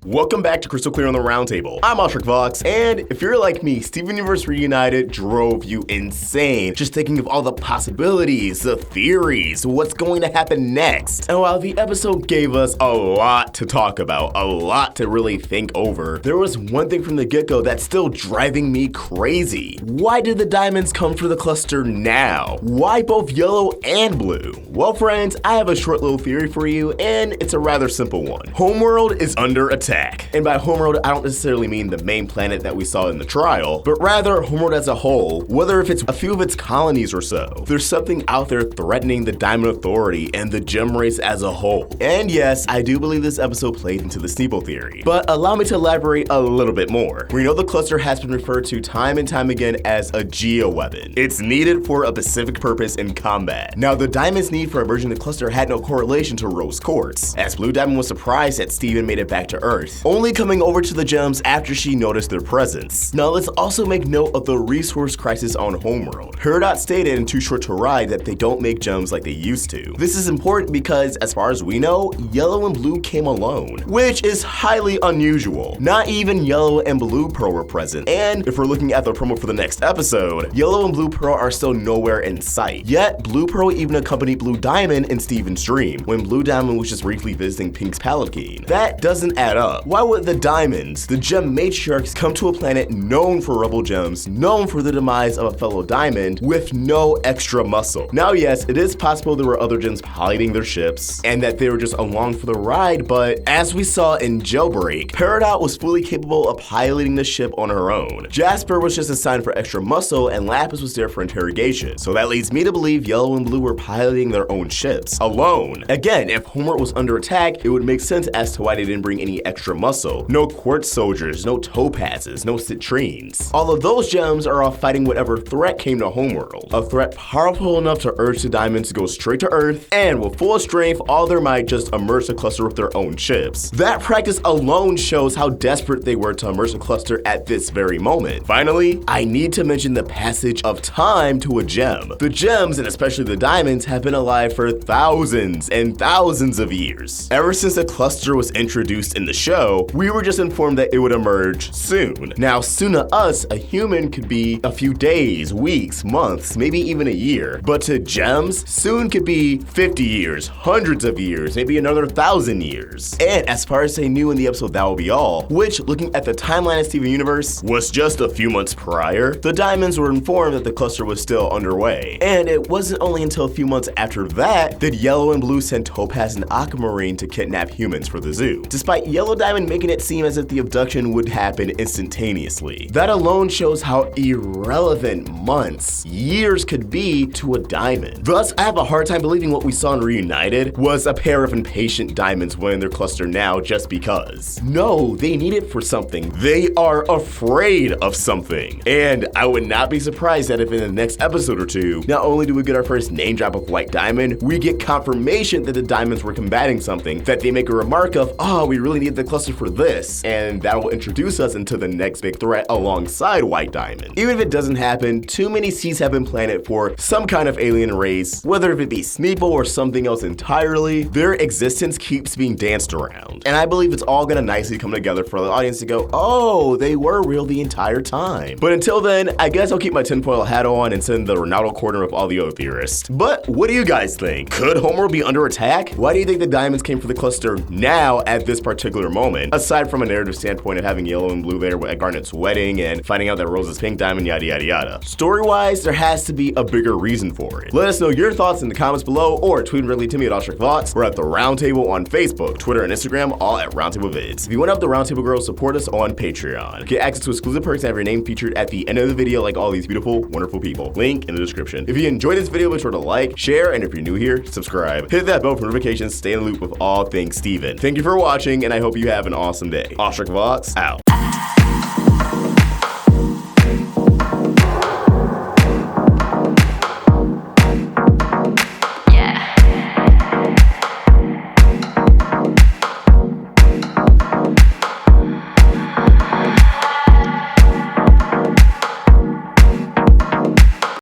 Welcome back to Crystal Clear on the Roundtable. I'm Oshrik Vox, and if you're like me, Steven Universe Reunited drove you insane. Just thinking of all the possibilities, the theories, what's going to happen next. And while the episode gave us a lot to talk about, a lot to really think over, there was one thing from the get-go that's still driving me crazy. Why did the diamonds come for the cluster now? Why both yellow and blue? Well, friends, I have a short little theory for you, and it's a rather simple one. Homeworld is under attack. And by Homeworld, I don't necessarily mean the main planet that we saw in the trial, but rather Homeworld as a whole, whether if it's a few of its colonies or so. There's something out there threatening the Diamond Authority and the gem race as a whole. And yes, I do believe this episode played into the Steeple theory, but allow me to elaborate a little bit more. We know the cluster has been referred to time and time again as a geoweapon. It's needed for a specific purpose in combat. Now, the diamond's need for emerging the cluster had no correlation to rose quartz, as Blue Diamond was surprised that Steven made it back to Earth, only coming over to the gems after she noticed their presence. Now, let's also make note of the resource crisis on Homeworld. Peridot stated in Too Short to Ride that they don't make gems like they used to. This is important because, as far as we know, yellow and blue came alone, which is highly unusual. Not even yellow and blue pearl were present, and if we're looking at the promo for the next episode, yellow and blue pearl are still nowhere in sight. Yet, blue pearl even accompanied Blue Diamond in Steven's dream, when Blue Diamond was just briefly visiting Pink's Palanquin. That doesn't add up. Why would the diamonds, the gem matriarchs, come to a planet known for rebel gems, known for the demise of a fellow diamond, with no extra muscle? Now, yes, it is possible there were other gems piloting their ships, and that they were just along for the ride, but as we saw in Jailbreak, Peridot was fully capable of piloting the ship on her own. Jasper was just assigned for extra muscle, and Lapis was there for interrogation. So that leads me to believe yellow and blue were piloting their own ships, alone. Again, if Homeworld was under attack, it would make sense as to why they didn't bring any extra muscle. No quartz soldiers, no topazes, no citrines. All of those gems are off fighting whatever threat came to Homeworld. A threat powerful enough to urge the diamonds to go straight to Earth, and with full strength, all their might just emerge the cluster with their own ships. That practice alone shows how desperate they were to emerge the cluster at this very moment. Finally, I need to mention the passage of time to a gem. The gems, and especially the diamonds, have been alive for thousands and thousands of years. Ever since the cluster was introduced in the show, we were just informed that it would emerge soon. Now, soon to us, a human could be a few days, weeks, months, maybe even a year. But to gems, soon could be 50 years, hundreds of years, maybe another 1,000 years. And as far as they knew in the episode That Will Be All, which, looking at the timeline of Steven Universe, was just a few months prior, the diamonds were informed that the cluster was still underway. And it wasn't only until a few months after that that Yellow and Blue sent Topaz and Aquamarine to kidnap humans for the zoo, despite Yellow Diamond making it seem as if the abduction would happen instantaneously. That alone shows how irrelevant months, years could be to a diamond. Thus, I have a hard time believing what we saw in Reunited was a pair of impatient diamonds winning their cluster now just because. No, they need it for something. They are afraid of something. And I would not be surprised that if in the next episode or two, not only do we get our first name drop of White Diamond, we get confirmation that the diamonds were combating something, that they make a remark of, oh, we really need the cluster for this, and that will introduce us into the next big threat alongside White Diamond. Even if it doesn't happen, too many seeds have been planted for some kind of alien race, whether it be Smeeple or something else entirely. Their existence keeps being danced around, and I believe it's all gonna nicely come together for the audience to go, oh, they were real the entire time. But until then, I guess I'll keep my tinfoil hat on and send the Ronaldo corner of all the other theorists. But what do you guys think? Could Homeworld be under attack? Why do you think the diamonds came for the cluster now at this particular moment, aside from a narrative standpoint of having yellow and blue there at Garnet's wedding and finding out that Rose is pink diamond, yada yada yada? Story-wise, there has to be a bigger reason for it. Let us know your thoughts in the comments below, or tweet directly to me at Oshrik Vox. We're at the Roundtable on Facebook, Twitter, and Instagram, all at Roundtable Vids. If you want to help the Roundtable girls, support us on Patreon. Get access to exclusive perks and have your name featured at the end of the video like all these beautiful, wonderful people. Link in the description. If you enjoyed this video, be sure to like, share, and if you're new here, subscribe. Hit that bell for notifications, stay in the loop with all things Steven. Thank you for watching, and I hope you have an awesome day. Oshrik Vox, out.